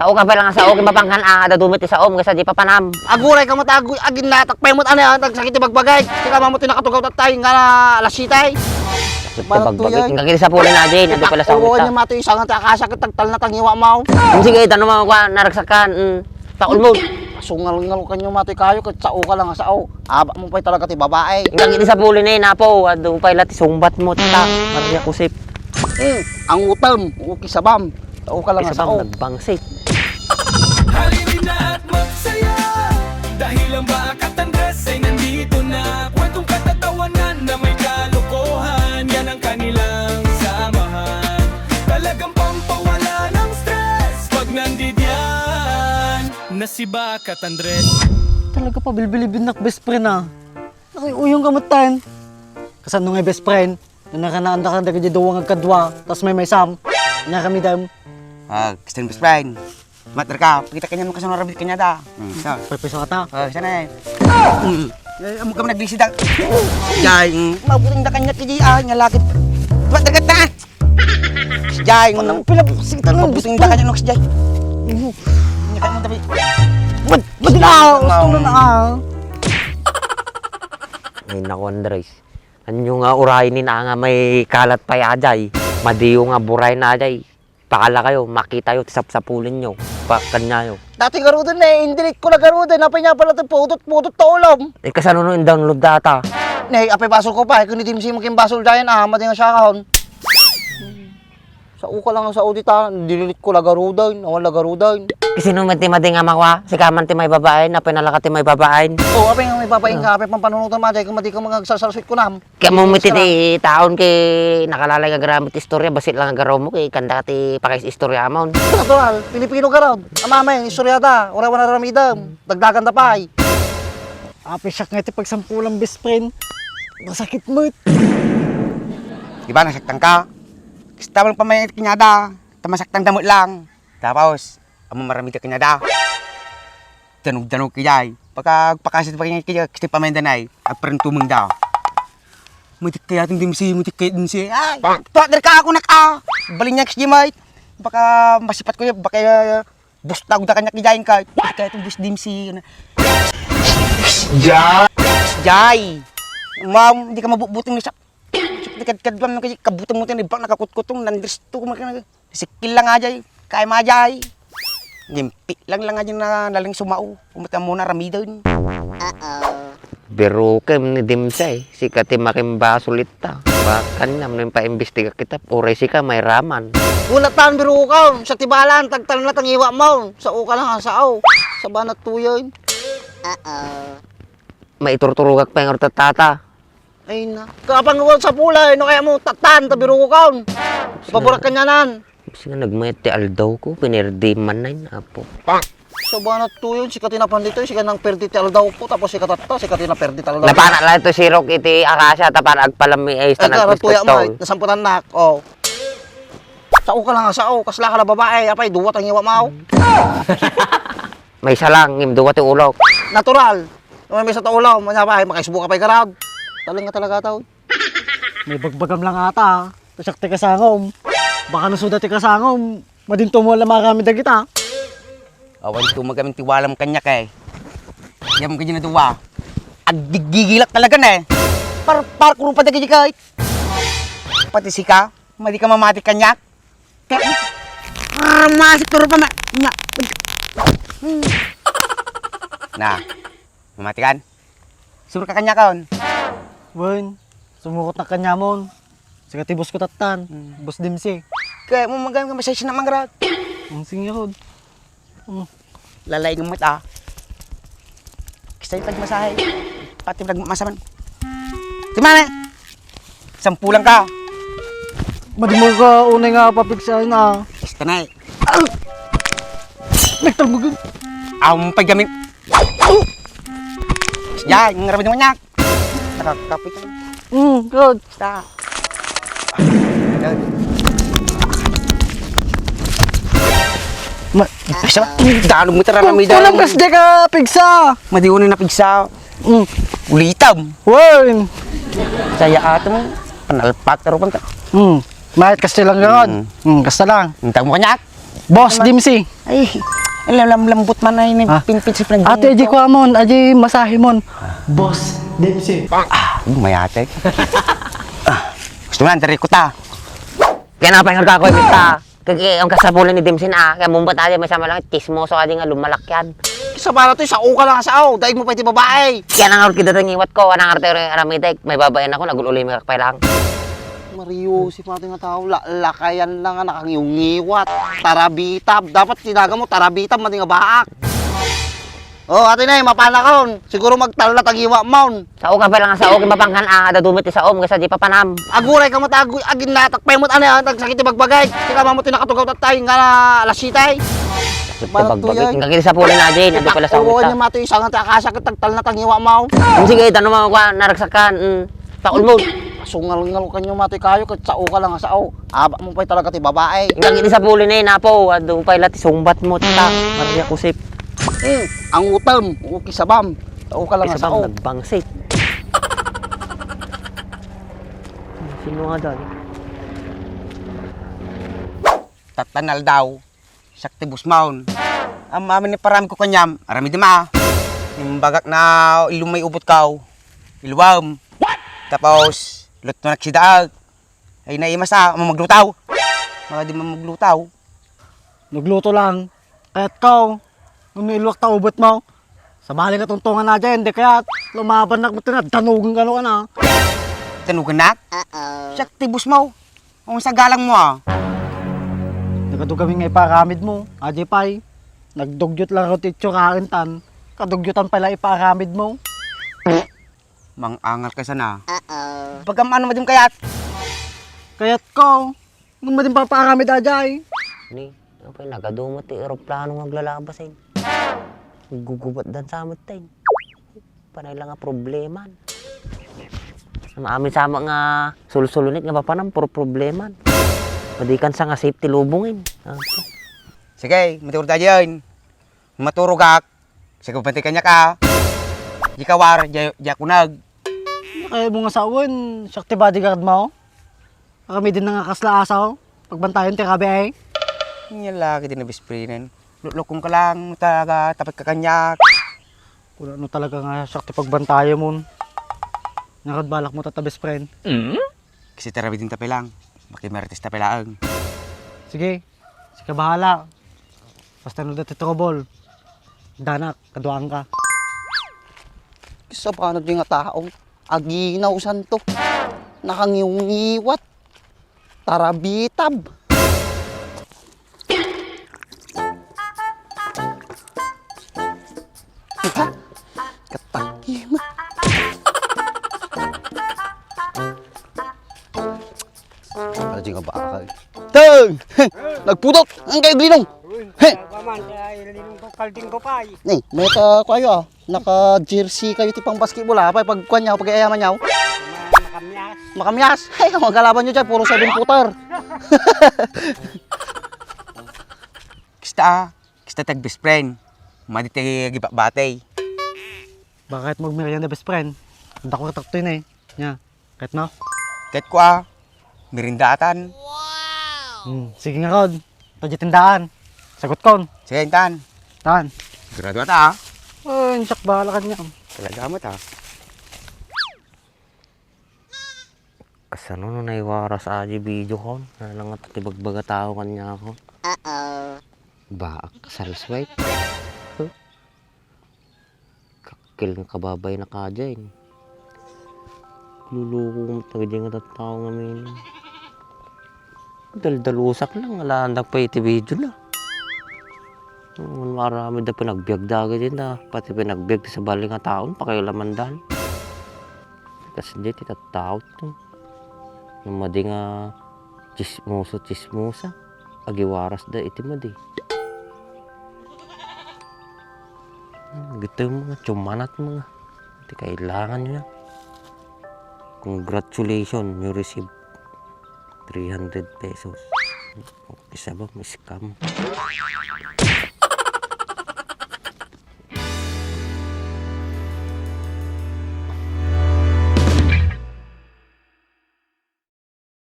Tao ka pa lang sa okay mapanghan dadumit sa om kasi di pa panam. Aguray ka mata agin na takpay mo ano yan tagsakit bagbagay. Sika mo tinakatugaw tatay nga lasitay. Bagbagay kagili sa pulin na din, ando pala sa uta. uta. Niya mato isang takasakit tagtal na tangiwa mo. Sige tanong mo ko naragsakan taul mo. Sungal-ngal kanyo mato kayo ket sao ka lang sao. Aba mo pa talaga ti babae. Kagili sa pulin na napo, ando pa lati sumbat mo ta. Maria kusip. Ang utam, uki sabam. Sao ka lang sao. Nagbangsit. Halinin na at magsaya dahil ang Bakat Andres ay nandito na. Kwentong katatawanan na may kalokohan, yan ang kanilang samahan. Talagang pampawala ng stress pag nandidyan na si Bakat Andres. Talaga pa bilbilibin na best friend ah. Nakiuyong kamutan. Kasano nga best friend? Na nakanaan ka daga di duwang agkadwa, tas may sam. Nya kami dam. Gusto best friend. Mater ka, kita kanya mo kasano rabit kanya da. Perpeso ata. Sana amo ka naglisida. Jay, mabuting da kanya kiji nga lakit. Mater ka ta. Jay, Anong pinapasitan ng mabuting da kanya noks jay. Nya kanya mo tabi. Ba't na? Gusto na Ay naku Andres. Anyo nga urahin nga may kalat pa ajay. Madiyo nga buray na ajay. Pakala kayo, makita yo, tisap-sapulin nyo. Kanya yo. Dati garudan indelete ko na garudan. Apay niya pala pudot ta ulam. Kasano no download data? Apay basol ko pa. Kung nitimsi mo king basol dayan mati nga siya kahon. Sa uka lang sa audita, dililit ko la garudan. Nawala garudan. Kasi nung mati nga makwa, si kaman ti may babae, na pinalaka ti may babae. Apay nga may papain ka. Apay pampanunutan matay. Kung mati ka mga sarsarsuit ko nam. Kaya mo miti ti taon kay nakalalay nga gramit istorya, basit lang nga garaw mo kay kanda ti pakais istorya mo. Natural, Pilipino ka raw. Amamay, istoryada, ora na ramidam. Dagdagan ta pa ay. Ape siya nga iti pagsampulang best friend. Masakit mo. Di ba nasaktan ka? Gusto mo pa may kinyada. Tamasaktan damot lang. Tapos, amo marami ka kinyada. Danog-danog kayay. Pagkakasit pa kanya kasi pamendanay. At parang tumang daw. Mutik kaya itong dimsi, mutik kaya dimsi. Ay, partner ka ako na ka. Baling niya kasi mate. Baka masipat ko yun, baka bustag na kanya kiyayin ka. Mutik kaya itong dimsi. Jai! Ma'am, hindi ka mabubuting na siya. Kadbam na kasi kabutang mo tayo, ibang nakakutkutong, nandristo ko mga sikil lang nga jay, kaya mga jay. Gimpi lang nga jay na nalang sumao, umata mo na ramidon. Pero kem ni Dimsa si kati makimba sulit ta. Bakan na mo pa-imbestiga kita, oray si ka may raman. Ulatan biro ka, sa tibalan, tagtal na tangiwa mo. Sa uka lang sao. Sa banat tuyoy. Maiturturugak pa yung tatata. Ay na. Kapanguwan sa pula, no kaya mo tatan, tabiro ko kaon. Paburak kanyanan. Kasi nga nagmayat ti aldaw ko, pinirdi man na yun, apo. Sa banat tuyoy, si katina pandito, si kanang perdi tal daw ko, tapos si katatta, si katina perdi tal daw. Napana lang ito si Rock iti akasya, tapara agpalami ay Ay, stanag karatuya mo, nasamputan na, oh. Sa uka lang sao, kasla ka na babae, apay, duwat ang iwa mo. May isa lang, imduwa ti ulok. Natural. May sa taulaw, manyapay, makaisbo ka pa'y karad. Talang nga talaga tao. May bagbagam lang ata. Tasak ti kasangom. Baka nasuda ti kasangom. Madinto mo lang marami da kita. Awan ito magaming tiwalam kanya kay. Yan mo kanya na duwa. Agigigilak talaga na eh. Par kurong pa dagi kahit. Pati si ka, madi ka mamati kanya. Kaya, masik turo pa ma. Na, mamati kan? Surut ka kanya kaon. Wen, sumukot na kanya mon. Sige ti boss ko tatan. Boss Dimsi. Kaya mo magaming masaya siya na mangrad. Ang singyod. Lalay ng mata. Kisa yung tagmasahe. Pati nagmasaman. Timana! Sampulang ka. Madimo ka unay nga papiksahan na. Basta na eh. Nagtalmugan. Ang paggamit. Yan, yung rabid naman niya. Nakakapit ka. Good. Basta. Basta ba? Dalog mo tararami daw. Kulang kas di ka pigsa. Madiunin na pigsa. Ulitam. Wen. Saya ato mo. Panalpat. Pero pang Mahit kas lang gano'n. Kasta lang. Hintag mo kanyak. Boss, Dimsi. Ay, lambot man na yun. Ah. Pinpit sa pinag- Ate, aji ko amon, aji masahe mon. Boss, Dimsi. Mayate. Gusto mo na, antari ko ta. Kaya napahingal ka ako, imita. Kaya ang kasabulin ni Dimsin kaya mumbat tayo masama lang, chismoso ka din nga lumalakyan. Sa bala to, sa uka lang sa daig mo pa iti babae. Kaya nang kita tang iwat ko, anang arte aramitek, may babayan ako, nagululi may kakpay lang. Mario, si pati nga tao, lakayan lang nga nakangiyungiwat. Tarabitab, dapat tinaga mo, tarabitab, mati nga baak. Oh, ate na, mapanakon. Siguro magtal na tagiwa maun. Sa ka pa lang sa o, mapangkan dadumit sa om, kasi di pa panam. Aguray ka mo tagoy, agin natakpay mo, ano yan, nagsakit bagbagay. Sika mamuti nakatugaw tatay, nga na lasitay. Parang Bagbagit, tuyay. ang kakili sa pulin na din, hindi pala sa Oo, umita. niya mato isang nga takasakit, tagtal na tagiwa maun. Sige, tanong mo ko, naragsakan, paul mo. Sungal-ngal kanyo mato kayo, kat sa uka lang nga sa aba mo pa talaga ti babae. Ang kakili sa pulin napo, doon pa ilati, sumbat mo, Maria kusip. Ang utam, uki sabam. Sa uka lang nga Isa sa bang nagbangsit. Sino nga daw? Tatanal daw. Sakti busmaon. Ang amin ni parami ko kanyam. Arami dima. Yung bagak na ilumay ubot kaw. Iluwam. Tapos, lut mo nagsidaag. Ay naimasa, maglutaw. Mga di maglutaw. Nagluto lang. Kaya't kau, umiluwak ta ubot mo. Sa bali ka tuntungan na dyan, di kaya lumaban na mo danugan ka na. Tanugan na? Sakti busmaw. Ang sa galang mo Nagado kami nga iparamid mo, aji pay. Nagdugyot lang ako tityo karintan. Kadugyotan pala iparamid mo. Mang-angal ka sana. Pagkamano mo din kayat? Kaya't kau, nung mading paparamid ajay. Ni, ano pa yung nagadumot yung aeroplano maglalabas eh. Gugubat dan sa amot tayo. Panay lang nga problema. Ang amin sama nga sulsulunit nga papanam, puro problema. Madikan sa nga safety lubungin. Sige, maturo tayo yun. Maturo kak. Sige, pantay kanya ka. Di kawar, di kunag. Kaya mo nga sawon, sakti bodyguard mo. Kami din nga kasla asaw. Pagbantayan ti kabe ay. Yung laki din na bisprinan. Lukum ka lang, talaga, tapat ka kanya. Wala no talaga nga sakti pagbantayan mo. Nakadbalak mo tata best friend. Kasi tarabi din tapay lang. Makimarites tapay lang. Sige, sige bahala. Basta no dati trouble. Danak, kaduang ka. Sa paano di nga taong aginaw santo. Nakangiyungiwat. Tarabitab. Ha? Katakima. Ano di nga bakal? Teng! Nagputot! Ang kayo glinong! He! Ni, may ka kayo naka-jersey kayo tipang basketball pa pag kuan niya, pag ayaman niya. Makamyas. Hey, ang kalaban niyo dyan, puro 7-footer. Kista tag best friend. Maditi batay. Bakit magmerienda best friend? Hindi ko katakto yun eh. Nya, kahit no? Kahit ko mirindatan. Sige nga Rod, tadya tindaan. Sagot kon. Sige, tan. Tan. Sigurado ata Ay, sak bahala ka niya. Talaga mo ta. Kasano no naiwaras aji video ko. Nalang at tibagbaga tao kanya ako. Baak, salswipe. Kakil ng kababay na kadya eh. Luluko mo talaga dyan nga tao nga min. Daldalusak lang, alandag pa iti video na. Marami na pinagbiag daga din na. Pati pinagbiag sa bali nga taon, pakilaman dan. Kasi hindi, titataot to. Yung madi nga chismosa. Agiwaras da iti madi. Gito yung mga tsumanat mga. Hindi kailangan nyo yan. Congratulations, you receive 300 pesos. Isa ba, may scam.